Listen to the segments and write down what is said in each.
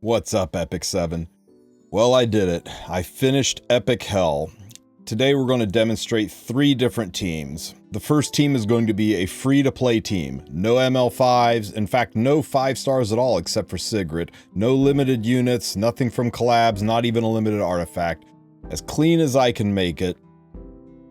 What's up, Epic 7? Well, I did it. I finished Epic Hell. Today we're going to demonstrate 3 different teams. The first team is going to be a free-to-play team. No ML5s, in fact no 5 stars at all except for Sigrid. No limited units, nothing from collabs, not even a limited artifact. As clean as I can make it.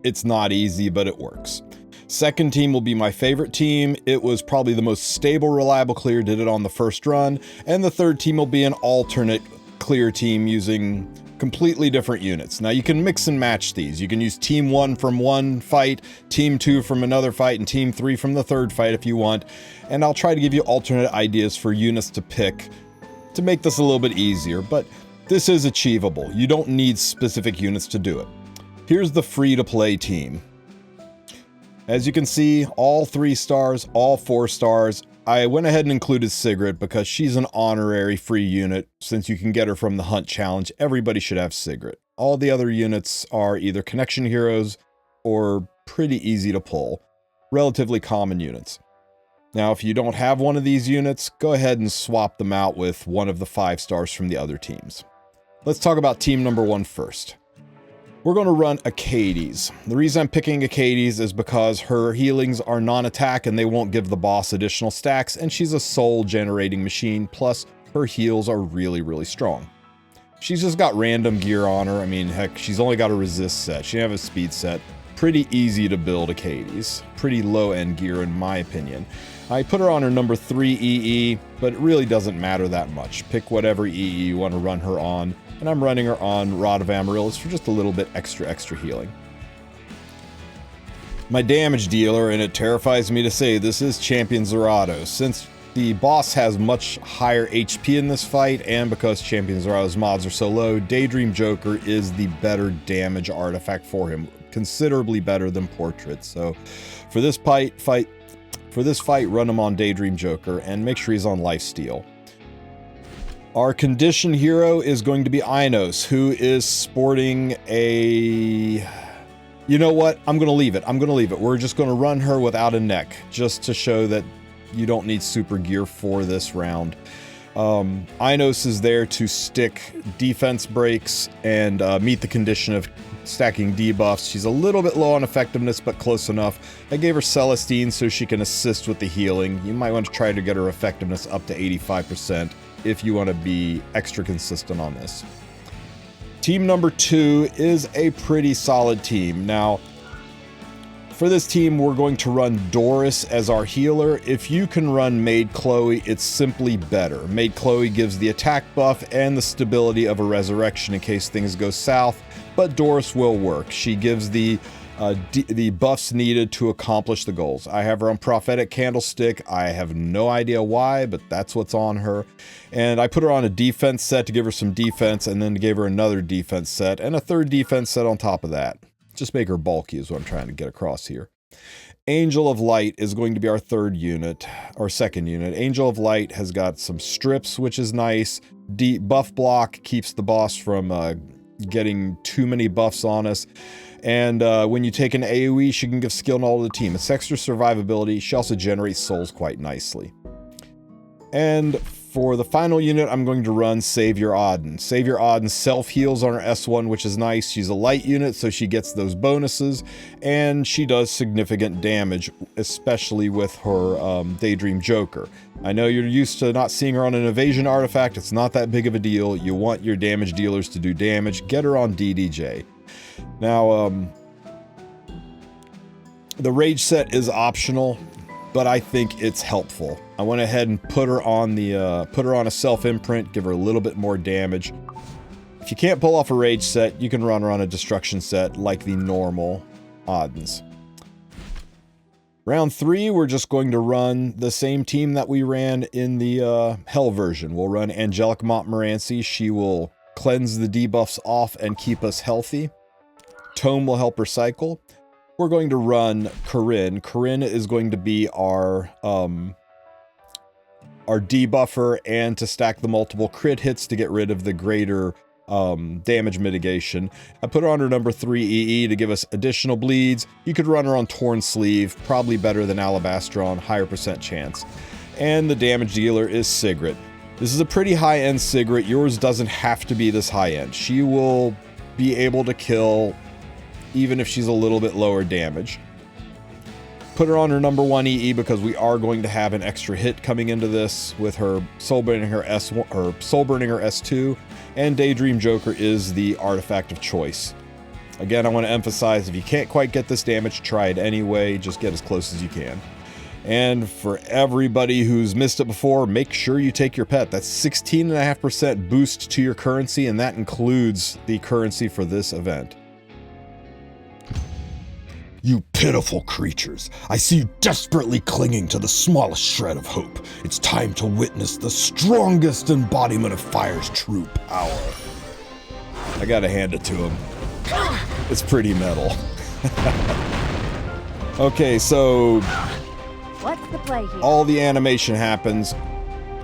It's not easy, but it works. Second team will be my favorite team. It was probably the most stable, reliable clear, did it on the first run. And the third team will be an alternate clear team using completely different units. Now you can mix and match these. You can use team 1 from one fight, team 2 from another fight, and team 3 from the third fight if you want. And I'll try to give you alternate ideas for units to pick to make this a little bit easier, but this is achievable. You don't need specific units to do it. Here's the free-to-play team. As you can see, all 3 stars, all 4 stars. I went ahead and included Sigrid because she's an honorary free unit. Since you can get her from the Hunt Challenge, everybody should have Sigrid. All the other units are either connection heroes or pretty easy to pull. Relatively common units. Now, if you don't have one of these units, go ahead and swap them out with one of the 5 stars from the other teams. Let's talk about team number 1 first. We're going to run Acades. The reason I'm picking Acades is because her healings are non-attack and they won't give the boss additional stacks, and she's a soul generating machine, plus her heals are really strong. She's just got random gear on her. I mean, heck, she's only got a resist set. She doesn't have a speed set. Pretty easy to build Acades. Pretty low-end gear in my opinion. I put her on her number 3 EE, but it really doesn't matter that much. Pick whatever EE you want to run her on. And I'm running her on Rod of Amaryllis for just a little bit extra healing. My damage dealer, and it terrifies me to say this, is Champion Zerato. Since the boss has much higher HP in this fight, and because Champion Zerato's mods are so low, Daydream Joker is the better damage artifact for him. Considerably better than Portrait. So for this fight, run him on Daydream Joker, and make sure he's on Lifesteal. Our condition hero is going to be Inos, who is sporting a... You know what? I'm going to leave it. We're just going to run her without a neck, just to show that you don't need super gear for this round. Inos is there to stick defense breaks and meet the condition of stacking debuffs. She's a little bit low on effectiveness, but close enough. I gave her Celestine so she can assist with the healing. You might want to try to get her effectiveness up to 85%. If you want to be extra consistent on this. Team number 2 is a pretty solid team. Now, for this team, we're going to run Doris as our healer. If you can run Maid Chloe, it's simply better. Maid Chloe gives the attack buff and the stability of a resurrection in case things go south, but Doris will work. She gives the buffs needed to accomplish the goals. I have her on Prophetic Candlestick. I have no idea why, but that's what's on her. And I put her on a defense set to give her some defense, and then gave her another defense set, and a third defense set on top of that. Just make her bulky is what I'm trying to get across here. Angel of Light is going to be our third unit, or second unit. Angel of Light has got some strips, which is nice. Buff block keeps the boss from getting too many buffs on us. And when you take an AoE, she can give skill to all the team. It's extra survivability. She also generates souls quite nicely. And for the final unit, I'm going to run Savior Auden. Savior Auden self-heals on her S1, which is nice. She's a light unit, so she gets those bonuses. And she does significant damage, especially with her Daydream Joker. I know you're used to not seeing her on an evasion artifact. It's not that big of a deal. You want your damage dealers to do damage. Get her on DDJ. Now, the rage set is optional, but I think it's helpful. I went ahead and put her on a self-imprint, give her a little bit more damage. If you can't pull off a rage set, you can run her on a destruction set like the normal Audens. Round 3, we're just going to run the same team that we ran in the Hell version. We'll run Angelic Montmorency. She will cleanse the debuffs off and keep us healthy. Tome will help her cycle. We're going to run Corinne. Corinne is going to be our debuffer and to stack the multiple crit hits to get rid of the greater damage mitigation. I put her on her number 3 EE to give us additional bleeds. You could run her on Torn Sleeve, probably better than Alabastron, higher percent chance. And the damage dealer is Sigrid. This is a pretty high-end Sigrid. Yours doesn't have to be this high-end. She will be able to kill even if she's a little bit lower damage. Put her on her number 1 EE because we are going to have an extra hit coming into this with her Soul Burning her S1 or Soul Burning her S2, and Daydream Joker is the artifact of choice. Again, I want to emphasize, if you can't quite get this damage, try it anyway. Just get as close as you can. And for everybody who's missed it before, make sure you take your pet. That's 16.5% boost to your currency, and that includes the currency for this event. You pitiful creatures, I see you desperately clinging to the smallest shred of hope. It's time to witness the strongest embodiment of fire's true power. I gotta hand it to him. It's pretty metal. Okay, so what's the play here? All the animation happens.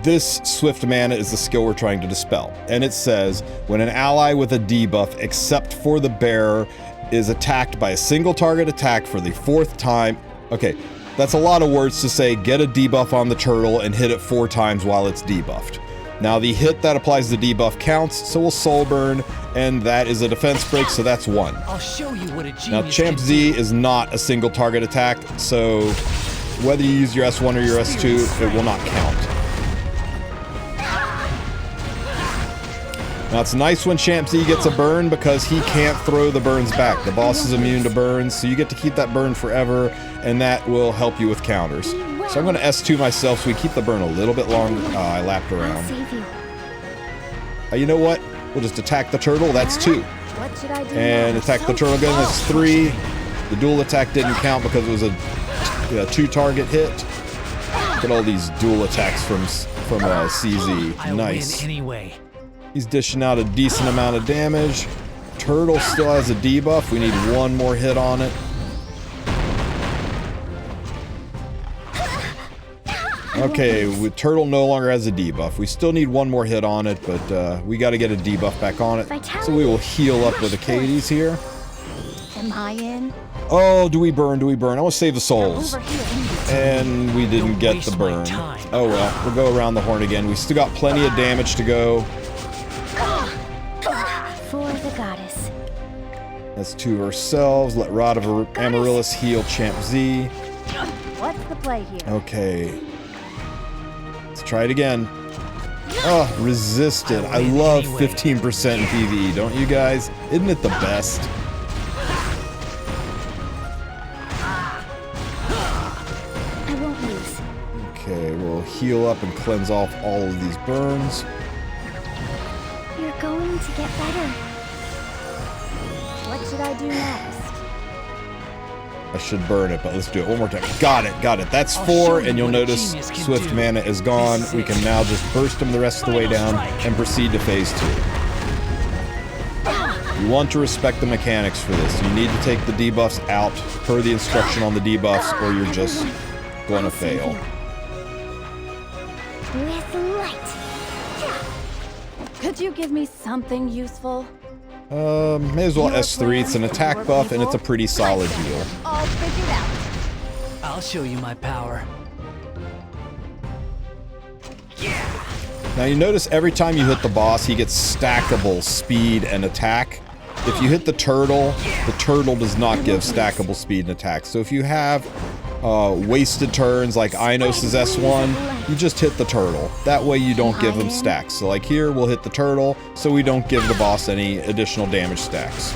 This Swift Mana is the skill we're trying to dispel. And it says, when an ally with a debuff, except for the bearer, is attacked by a single target attack for the 4th time. Okay, that's a lot of words to say get a debuff on the turtle and hit it 4 times while it's debuffed. Now the hit that applies the debuff counts, so we'll Soul Burn, and that is a defense break, so that's 1. I'll show you what a genius Now Champ Z is not a single target attack, so whether you use your S1 or your S2, it will not count. Now it's nice when Champ Z gets a burn because he can't throw the burns back. The boss is immune to burns, so you get to keep that burn forever, and that will help you with counters. So I'm going to S2 myself so we keep the burn a little bit longer. I lapped around. You know what? We'll just attack the turtle. That's 2. And attack the turtle again. That's 3. The dual attack didn't count because it was a 2-target hit. Look at all these dual attacks from CZ. Nice. Anyway. He's dishing out a decent amount of damage. Turtle still has a debuff. We need 1 more hit on it. Okay, Turtle no longer has a debuff. We still need 1 more hit on it, but we got to get a debuff back on it. So we will heal up with Acades here. Am I in? Oh, do we burn? Do we burn? I want to save the souls. And we didn't get the burn. Oh well, we'll go around the horn again. We still got plenty of damage to go. For the goddess. That's 2 ourselves. Let Rod of Amaryllis heal Champ Z. What's the play here? Okay. Let's try it again. Oh, resisted. I love 15% in PvE, don't you guys? Isn't it the best? I won't lose. Okay, we'll heal up and cleanse off all of these burns. You're going to get better. What should I do next? I should burn it, but let's do it one more time. Got it, got it. That's 4, and you'll notice Swift Mana is gone. We can now just burst him the rest of the way down and proceed to phase 2. You want to respect the mechanics for this. You need to take the debuffs out per the instruction on the debuffs, or you're just going to fail. With light. Could you give me something useful? May as well S3. It's an attack buff, and it's a pretty solid heal. All figured out. I'll show you my power. Now you notice every time you hit the boss, he gets stackable speed and attack. If you hit the turtle does not give stackable speed and attack. So if you have wasted turns like Inos' S1, you just hit the turtle. That way you don't give them stacks. So like here, we'll hit the turtle, so we don't give the boss any additional damage stacks.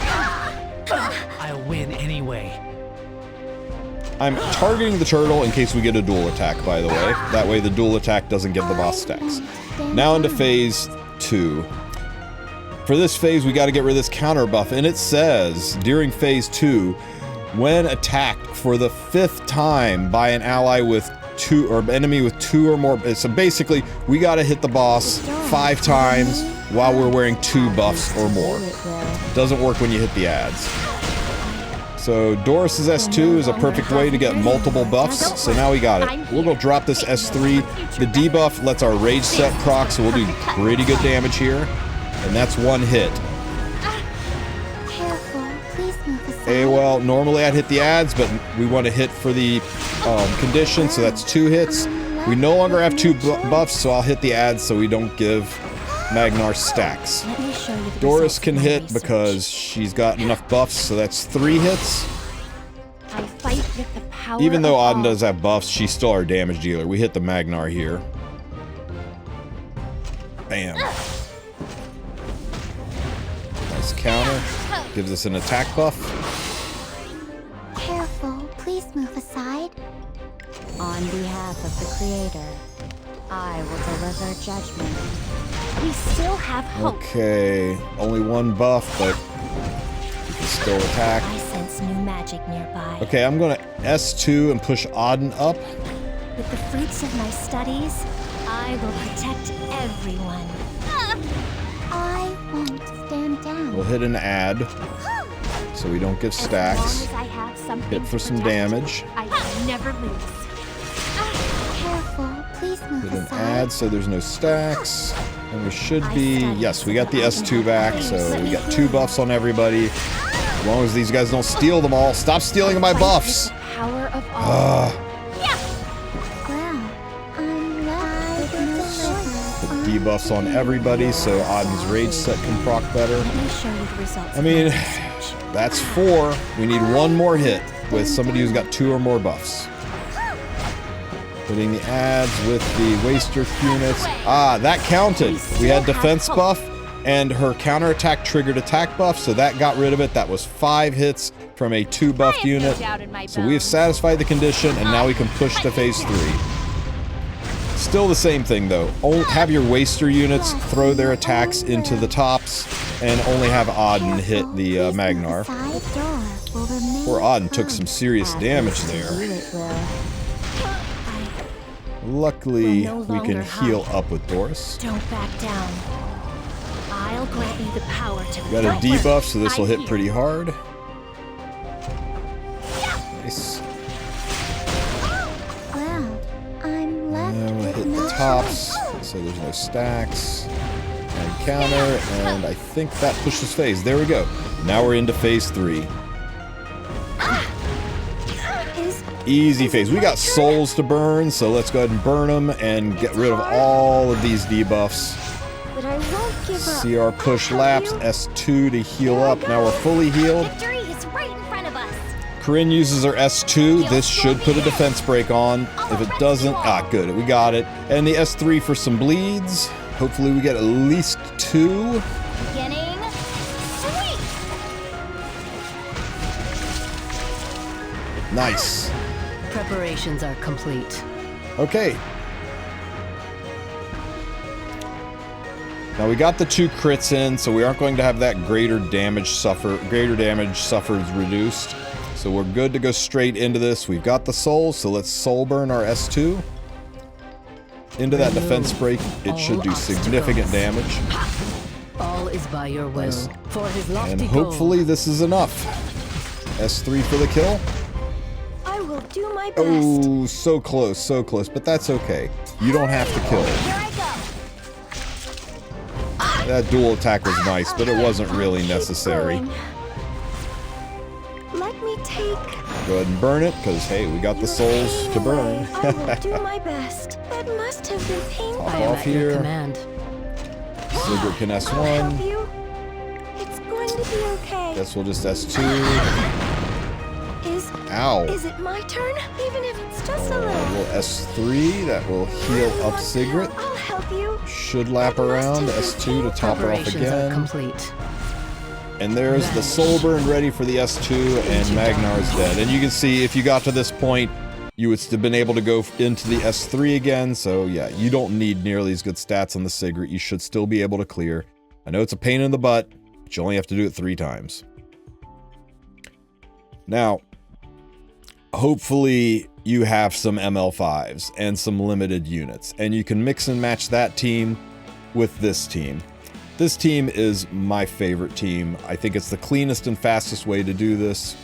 I'll win anyway. I'm targeting the turtle in case we get a dual attack, by the way. That way the dual attack doesn't give the boss stacks. Now into phase 2. For this phase, we got to get rid of this counter buff, and it says during phase 2, when attacked for the 5th time by an ally with 2 or enemy with 2 or more. So basically, we got to hit the boss 5 times while we're wearing 2 buffs or more. Doesn't work when you hit the ads. So Doris's S2 is a perfect way to get multiple buffs. So now we got it. We'll go drop this S3. The debuff lets our rage set proc, so we'll do pretty good damage here. And that's 1 hit. Careful, please move aside. Hey, well, normally I'd hit the ads, but we want to hit for the condition, so that's 2 hits. that? We no longer have two Choice. buffs, so I'll hit the ads so we don't give Magnar stacks. Let me show you the Doris results can of my hit research. because she's got enough buffs, so that's 3 hits. I fight with the power Even though of Auden all. does have buffs, she's still our damage dealer. We hit the Magnar here. Bam. Nice counter. Gives us an attack buff. Careful, please move aside. On behalf of the Creator, I will deliver judgment. We still have hope. Okay. Only 1 buff, but we can still attack. I sense new magic nearby. Okay, I'm going to S2 and push Auden up. With the fruits of my studies, I will protect everyone. I won't stand down. We'll hit an ad so we don't get stacks. As long as I have something Hit for to some protect, damage. I will never lose. Careful, please move Hit an aside. ad so there's no stacks. And we should be... Yes, we got the S2 back, so we got 2 buffs on everybody. As long as these guys don't steal them all. Stop stealing my buffs! The power of all. Well, I'm left with no choice. Put debuffs on everybody so Auden's rage set can proc better. Let me show you the results I of mean, my research. that's 4. We need 1 more hit with somebody who's got 2 or more buffs. Hitting the ads with the waster units. Ah, that counted. We had defense buff, and her counterattack triggered attack buff, so that got rid of it. That was 5 hits from a 2 buff unit. So we have satisfied the condition, and now we can push to phase 3. Still the same thing though. Have your waster units throw their attacks into the tops, and only have Auden hit the Magnar. The door will remain Poor Auden took some closed. serious damage there. It will. Luckily, We'll no we can longer heal hide. up with Doris. Don't back down. I'll grant you the power to We got a Don't debuff, worry, so this will I hit heal. pretty hard. Nice. Well, I'm left And we'll with hit no the tops, so there's no stacks. And counter, and I think that pushes phase. There we go. Now we're into phase 3. Easy phase. We got souls to burn, so let's go ahead and burn them and get rid of all of these debuffs. But I won't give up. CR push I'll laps, help you. S2 to heal up. Now we're fully healed. Victory is right in front of us. Corinne uses her S2. This should put a defense break on. If it doesn't, good. We got it. And the S3 for some bleeds. Hopefully we get at least 2. Beginning. Sweet. Nice. Preparations are complete. Okay. Now we got the 2 crits in, so we aren't going to have that greater damage suffered reduced. So we're good to go straight into this. We've got the souls, so let's soul burn our S2. Into that defense break, it should do significant damage. All is by your will. Nice. For his lofty And goal. hopefully this is enough. S3 for the kill. I will do my best. Oh, so close, but that's okay. You don't have to kill it. Here I go. That dual attack was nice, but it wasn't really necessary. Going. Let me take. Go ahead and burn it, because hey, we got the souls to burn. I will do my best. That must have been painful. I am off at your here. command. Sigurd can I'll help S1. you. It's going to be okay. Guess we'll just S2. Ow. Is it my turn? Even if it's just a little. We'll S3. That will heal up Sigrid. I'll help you. Should lap around. S2 to top her off Preparations are again. complete. And there's the soul burn ready for the S2, and Magnar's dead. And you can see if you got to this point, you would have been able to go into the S3 again. So yeah, you don't need nearly as good stats on the Sigrid. You should still be able to clear. I know it's a pain in the butt, but you only have to do it 3 times. Now, hopefully you have some ML5s and some limited units, and you can mix and match that team with this team. This team is my favorite team. I think it's the cleanest and fastest way to do this.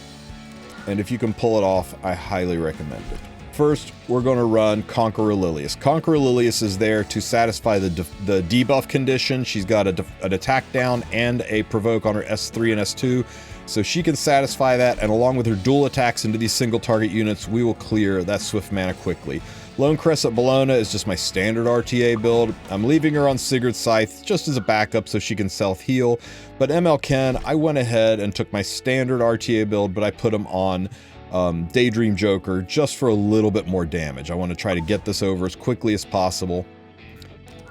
And if you can pull it off, I highly recommend it. First, we're going to run Conqueror Lilius. Conqueror Lilius is there to satisfy the debuff condition. She's got an attack down and a provoke on her S3 and S2. So she can satisfy that, and along with her dual attacks into these single target units, we will clear that swift mana quickly. Lone Crescent Bologna is just my standard RTA build. I'm leaving her on Sigurd's Scythe just as a backup so she can self-heal. But ML Ken, I went ahead and took my standard RTA build, but I put him on Daydream Joker just for a little bit more damage. I want to try to get this over as quickly as possible.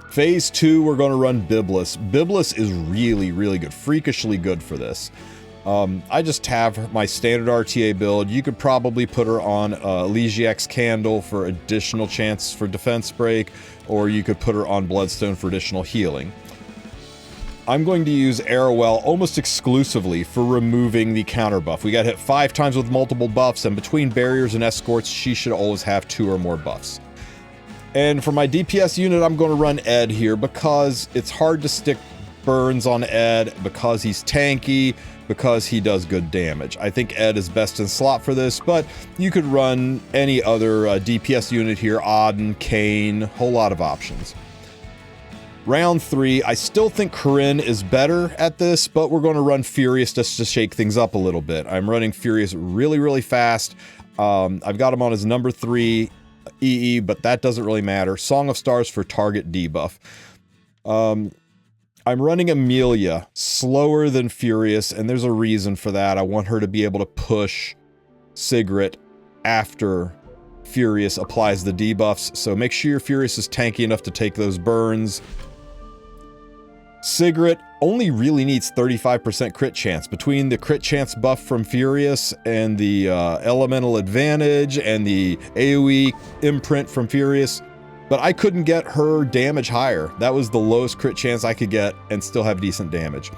Phase 2, we're going to run Byblis. Byblis is really, really good, freakishly good for this. I just have my standard RTA build. You could probably put her on Elegiac's Candle for additional chance for defense break, or you could put her on Bloodstone for additional healing. I'm going to use Arrowell almost exclusively for removing the counter buff. We got hit 5 times with multiple buffs, and between barriers and escorts, she should always have 2 or more buffs. And for my DPS unit, I'm going to run Ed here because it's hard to stick burns on Ed because he's tanky, because he does good damage. I think Ed is best in slot for this, but you could run any other DPS unit here, Auden, Kane, whole lot of options. Round 3, I still think Corinne is better at this, but we're going to run Furious just to shake things up a little bit. I'm running Furious really, really fast. I've got him on his number 3 EE, but that doesn't really matter. Song of Stars for target debuff. I'm running Emilia slower than Furious, and there's a reason for that. I want her to be able to push Sigrid after Furious applies the debuffs, so make sure your Furious is tanky enough to take those burns. Sigrid only really needs 35% crit chance. Between the crit chance buff from Furious and the elemental advantage and the AoE imprint from Furious, but I couldn't get her damage higher. That was the lowest crit chance I could get and still have decent damage.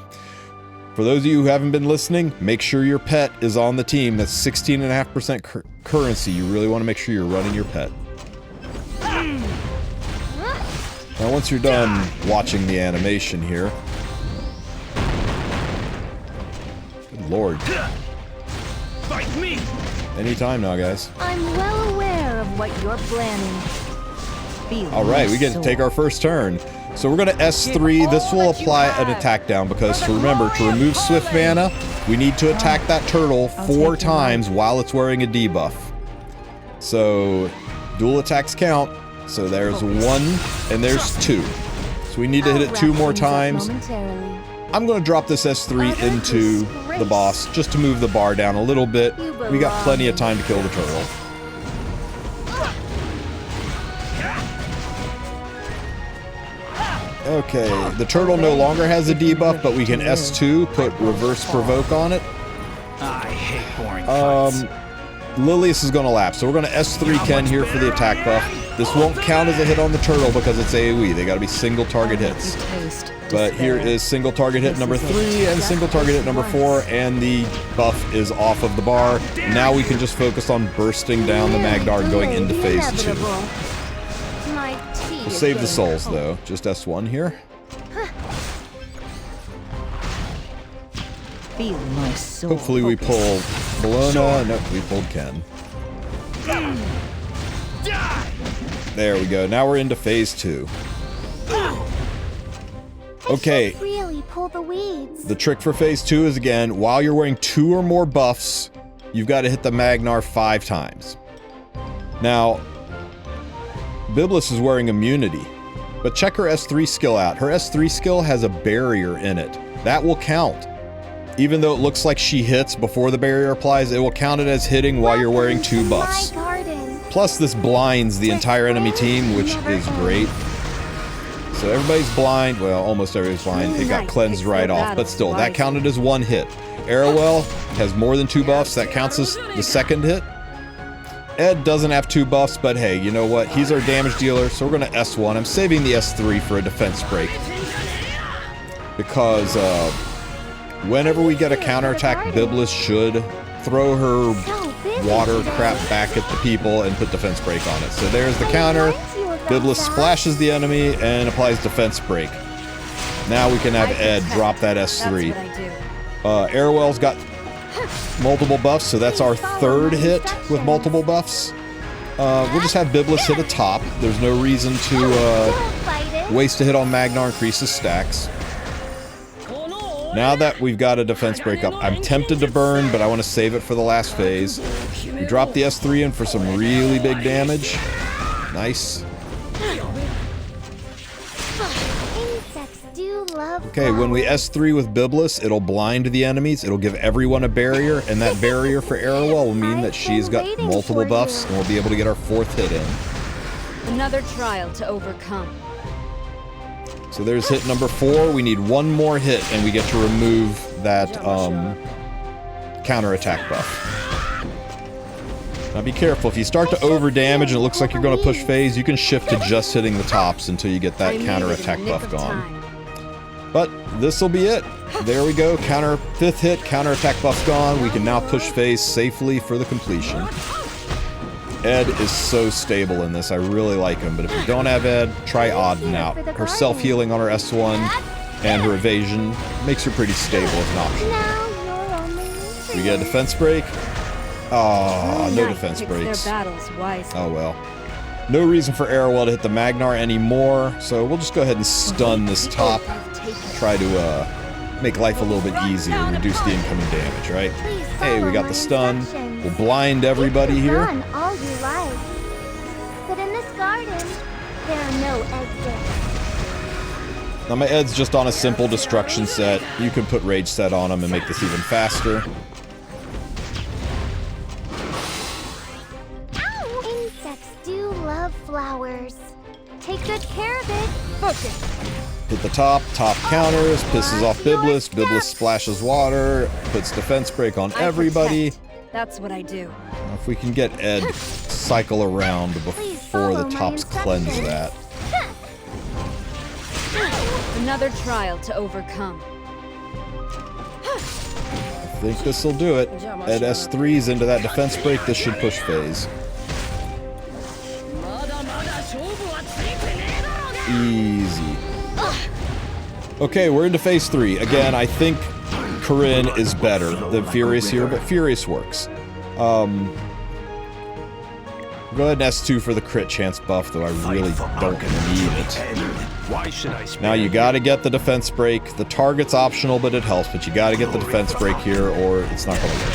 For those of you who haven't been listening, make sure your pet is on the team. That's 16.5% currency. You really want to make sure you're running your pet. Now once you're done watching the animation here... Good lord. Fight me! Anytime now, guys. I'm well aware of what you're planning. Alright, we get to take our first turn. So we're going to S3. This will apply an attack down because, to remember, to remove Swift Mana, we need to attack that turtle 4 times while it's wearing a debuff. So, dual attacks count. So there's 1 and there's 2. So we need to hit it 2 more times. I'm going to drop this S3 into the boss just to move the bar down a little bit. We got plenty of time to kill the turtle. Okay, the turtle no longer has a debuff, but we can S2, put reverse provoke on it. I hate boring fights. Lilius is going to lapse, so we're going to S3 Ken here for the attack buff. This won't count as a hit on the turtle because it's AoE. They got to be single target hits. But here is single target hit number 3 and single target hit number 4, and the buff is off of the bar. Now we can just focus on bursting down the Magdar going into phase 2. We'll save the souls though. Just S1 here. Feel my soul. Hopefully we pull Bologna. Nope, we pulled Ken. There we go. Now we're into phase 2. Okay. Really pull the weeds. The trick for phase 2 is, again, while you're wearing 2 or more buffs, you've got to hit the Magnar 5 times. Now, Byblis is wearing immunity, but check her S3 skill out. Her S3 skill has a barrier in it. That will count. Even though it looks like she hits before the barrier applies, it will count it as hitting while you're wearing 2 buffs. Plus, this blinds the entire enemy team, which is great. So everybody's blind. Well, almost everybody's blind. It got cleansed right off, but still, that counted as 1 hit. Arrowell has more than 2 buffs. That counts as the second hit. Ed doesn't have 2 buffs, but hey, you know what? He's our damage dealer, so we're going to S1. I'm saving the S3 for a defense break. Because whenever we get a counterattack, Byblis should throw her water crap back at the people and put defense break on it. So there's the counter. Byblis splashes the enemy and applies defense break. Now we can have Ed drop that S3. Arrowell's got multiple buffs, so that's our 3rd hit with multiple buffs. We'll just have Byblis hit a top. There's no reason to waste a hit on Magnar, increase his stacks. Now that we've got a defense break up, I'm tempted to burn, but I want to save it for the last phase. We drop the S3 in for some really big damage. Nice. Insects do love Okay, when we S3 with Byblis, it'll blind the enemies. It'll give everyone a barrier, and that barrier for Arrowell will mean that she's got multiple buffs, and we'll be able to get our 4th hit in. Another trial to overcome. So there's hit number 4. We need one more hit, and we get to remove that counterattack buff. Now be careful. If you start to over damage and it looks like you're going to push phase, you can shift to just hitting the tops until you get that counterattack buff gone. But this will be it. There we go. 5th hit, counterattack buff gone. We can now push phase safely for the completion. Ed is so stable in this. I really like him. But if you don't have Ed, try Auden out. Her self-healing on her S1 and her evasion makes her pretty stable as an option. We get a defense break. Oh, no defense breaks. Oh well. No reason for Arrowell to hit the Magnar anymore, so we'll just go ahead and stun this top. Try to make life a little bit easier, reduce the incoming damage, right? Hey, we got the stun. We'll blind everybody here. Run all you like. But in this garden, there are no exits. Now my Ed's just on a simple destruction set. You can put Rage Set on him and make this even faster. Flowers. Take good care of it. Focus. Hit the top counters, pisses off Byblis. Byblis splashes water, puts defense break on everybody. That's what I do. Now if we can get Ed cycle around before the tops cleanse that. Another trial to overcome. I think this will do it. Ed S3's into that defense break. This should push phase. Easy. Okay, we're into phase 3. Again, I think Corinne is better than Furious here, but Furious works. Go ahead and S2 for the crit chance buff, though I really don't need it. Now you gotta get the defense break. The target's optional, but it helps, but you gotta get the defense break here, or it's not gonna work.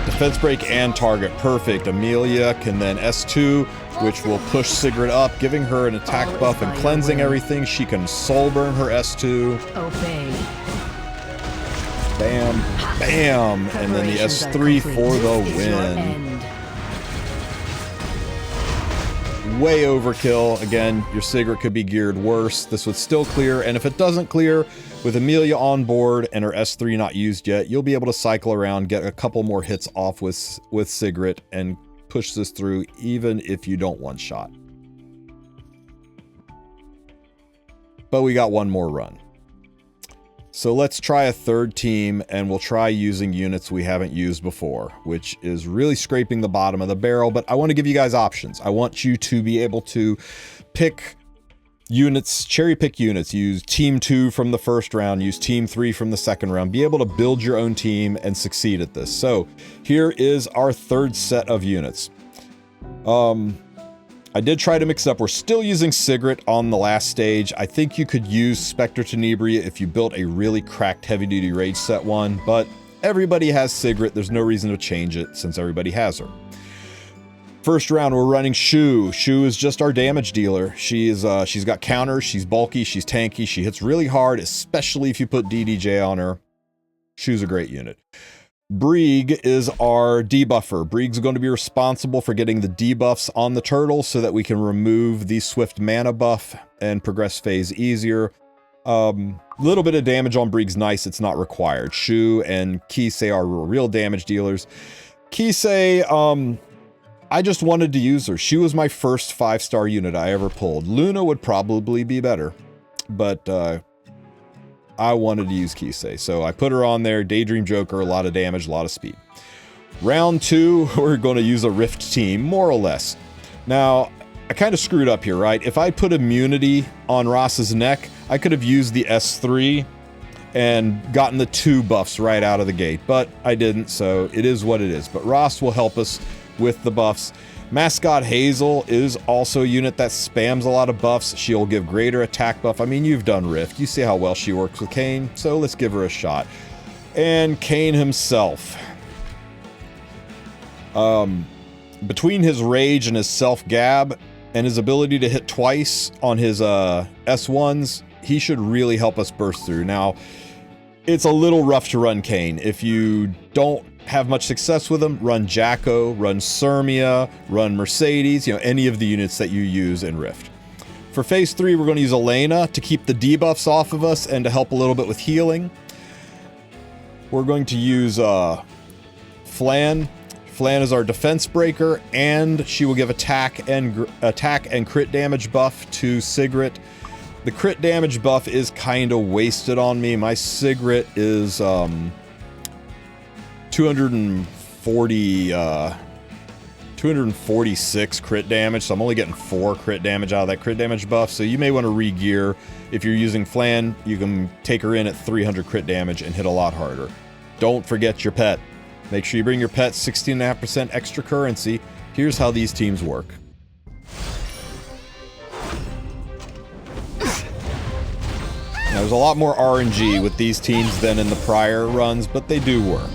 Defense break and target, perfect. Emilia can then S2, which will push Sigrid up, giving her an attack buff and cleansing everything. She can soul burn her S2. Obey. Bam, bam, and then the S3 for the win. Way overkill. Again, your Sigrid could be geared worse. This would still clear, and if it doesn't clear, with Emilia on board and her S3 not used yet, you'll be able to cycle around, get a couple more hits off with Sigrid, and push this through even if you don't one-shot. But we got one more run. So let's try a third team, and we'll try using units we haven't used before, which is really scraping the bottom of the barrel, but I want to give you guys options. I want you to be able to pick units, cherry pick units, use team 2 from the first round, use team 3 from the second round, be able to build your own team and succeed at this. So here is our third set of units. I did try to mix it up. We're still using Sigrid on the last stage. I think you could use Spectre Tenebria if you built a really cracked heavy-duty rage set one, but everybody has Sigrid. There's no reason to change it since everybody has her. First round, we're running Shu. Shu is just our damage dealer. She's got counters, she's bulky, she's tanky, she hits really hard, especially if you put DDJ on her. Shu's a great unit. Brieg is our debuffer. Brieg's going to be responsible for getting the debuffs on the turtle so that we can remove the swift mana buff and progress phase easier. Little bit of damage on Brieg's nice, it's not required. Shu and Kisei are real damage dealers. Kisei, I just wanted to use her. She was my first 5-star unit I ever pulled. Luna would probably be better, but I wanted to use Kisei, so I put her on there. Daydream Joker, a lot of damage, a lot of speed. Round 2, we're going to use a Rift team, more or less. Now, I kind of screwed up here, right? If I put immunity on Ross's neck, I could have used the S3 and gotten the 2 buffs right out of the gate, but I didn't, so it is what it is. But Ross will help us with the buffs. Mascot Hazel is also a unit that spams a lot of buffs. She'll give greater attack buff. I mean, you've done Rift. You see how well she works with Kayn, so let's give her a shot. And Kayn himself. between his rage and his self-gab and his ability to hit twice on his S1s, he should really help us burst through. Now, it's a little rough to run Kane. If you don't have much success with him, run Jacko, run Sirmia, run Mercedes, you know, any of the units that you use in Rift. For phase 3, we're going to use Elena to keep the debuffs off of us and to help a little bit with healing. We're going to use Flan. Flan is our defense breaker, and she will give attack and crit damage buff to Sigrid. The crit damage buff is kind of wasted on me. My Sigrid is 246 crit damage, so I'm only getting 4 crit damage out of that crit damage buff, so you may want to re-gear. If you're using Flan, you can take her in at 300 crit damage and hit a lot harder. Don't forget your pet. Make sure you bring your pet 16.5% extra currency. Here's how these teams work. Now, there's a lot more RNG with these teams than in the prior runs, but they do work.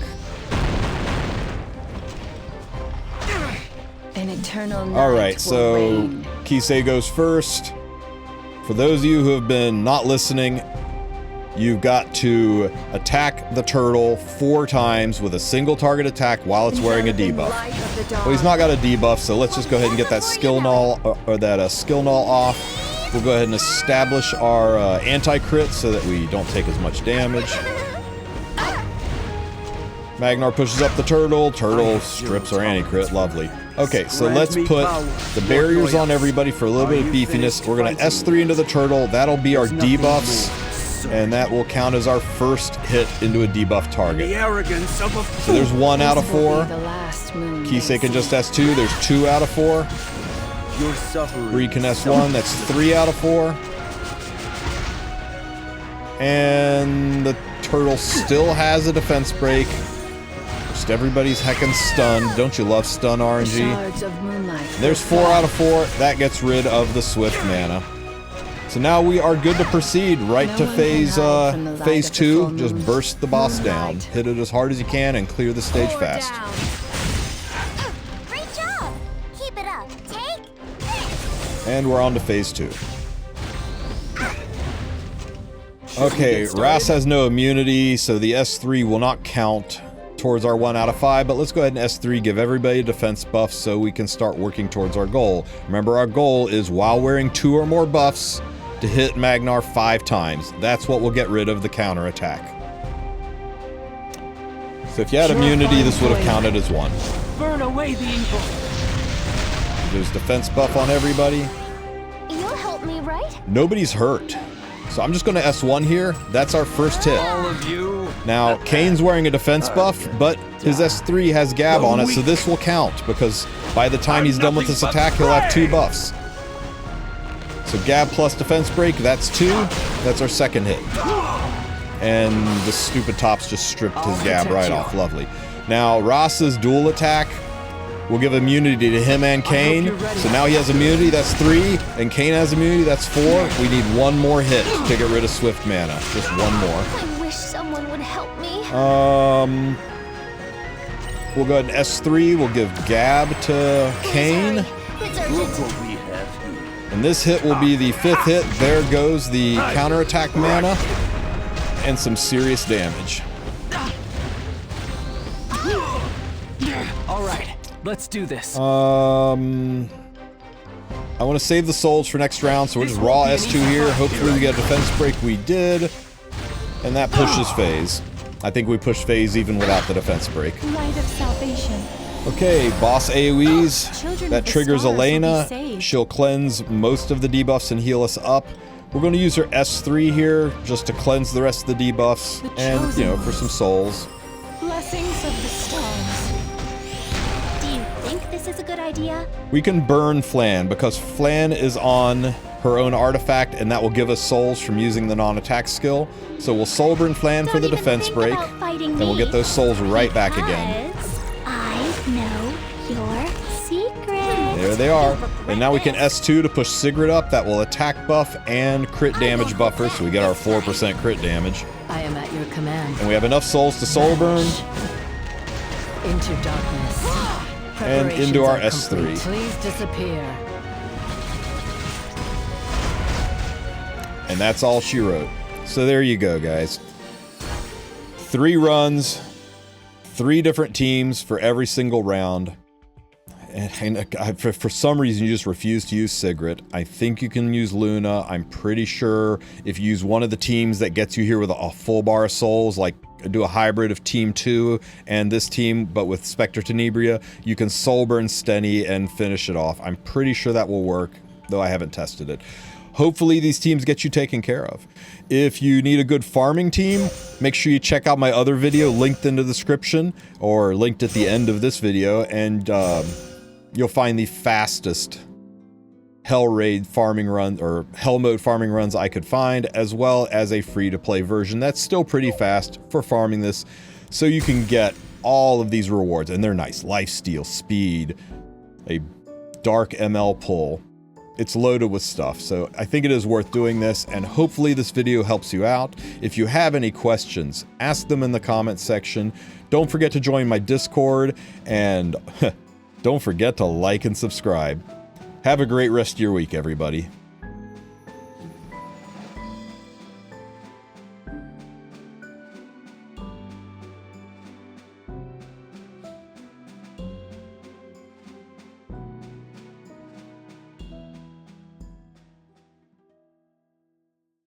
An eternal night Alright, will so reign. Kisei goes first. For those of you who have been not listening, you've got to attack the turtle 4 times with a single target attack while it's wearing a debuff. Well, he's not got a debuff, so let's just go ahead and get that skill null skill null off. We'll go ahead and establish our anti-crit so that we don't take as much damage. Magnar pushes up the turtle. Turtle strips our anti-crit. Lovely. Okay, so let's put the barriers on everybody for a little bit of beefiness. We're going to S3 into the turtle. That'll be our debuffs, and that will count as our first hit into a debuff target. So there's 1 out of 4. Kisei can just S2. There's 2 out of 4. Bree can S1. That's 3 out of 4. And the turtle still has a defense break. Just everybody's heckin' stunned. Don't you love stun RNG? There's 4 out of 4. That gets rid of the Swift mana. So now we are good to proceed right to phase 2. Just burst the boss down. Hit it as hard as you can and clear the stage fast. Great job! Keep it up. Take this! And we're on to phase 2. Okay, Ras has no immunity, so the S3 will not count towards our 1 out of 5, but let's go ahead and S3, give everybody a defense buff so we can start working towards our goal. Remember, our goal is, while wearing 2 or more buffs, to hit Magnar 5 times. That's what will get rid of the counterattack. So if you had immunity, this would have counted as 1. Burn away the evil. There's defense buff on everybody. You'll help me, right? Nobody's hurt. So I'm just going to S1 here. That's our first hit. All of you. Now, Kane's wearing a defense buff, but his S3 has Gab on it, so this will count, because by the time he's done with this attack, he'll have 2 buffs. So Gab plus defense break, that's 2. That's our second hit. And the stupid Tops just stripped his Gab right off. Lovely. Now, Ross's dual attack will give immunity to him and Kane. So now he has immunity, that's 3. And Kane has immunity, that's 4. We need 1 more hit to get rid of Swift mana. Just 1 more. I wish someone would help me. We'll go ahead and S3. We'll give Gab to Kane. It's urgent. And this hit will be the 5th hit. There goes the counterattack mana. And some serious damage. Alright, let's do this. I want to save the souls for next round, so we're just raw S2 here. Hopefully we get a defense break. We did. And that pushes phase. I think we pushed phase even without the defense break. Light of salvation. Okay, boss AoEs. Children That of the triggers stars will be Elena. saved. She'll cleanse most of the debuffs and heal us up. We're going to use her S3 here just to cleanse the rest of the debuffs. And, you know, for some souls. Blessings of the stars. Do you think this is a good idea? We can burn Flan because Flan is on her own artifact, and that will give us souls from using the non-attack skill. So we'll soul burn Flan for the Don't even defense think break, about fighting and we'll me, get those souls right back again. because I know your secret. There they are. And now we can S2 to push Sigrid up. That will attack buff and crit damage buffer, so we get our 4% crit damage. I am at your command. And we have enough souls to soul burn. Into darkness. and into our Preparations are S3. complete. Please disappear. And that's all she wrote. So there you go, guys. 3 runs, 3 different teams for every single round. And for some reason, you just refuse to use Sigrid. I think you can use Luna. I'm pretty sure if you use one of the teams that gets you here with a full bar of souls, like do a hybrid of Team 2 and this team, but with Spectre Tenebria, you can soul burn Steny and finish it off. I'm pretty sure that will work, though I haven't tested it. Hopefully these teams get you taken care of. If you need a good farming team, make sure you check out my other video linked in the description or linked at the end of this video, and you'll find the fastest Hell Raid farming run or Hell mode farming runs I could find, as well as a free-to-play version that's still pretty fast for farming this, so you can get all of these rewards, and they're nice. Lifesteal, speed, a dark ML pull. It's loaded with stuff, so I think it is worth doing this, and hopefully this video helps you out. If you have any questions, ask them in the comments section. Don't forget to join my Discord, and don't forget to like and subscribe. Have a great rest of your week, everybody.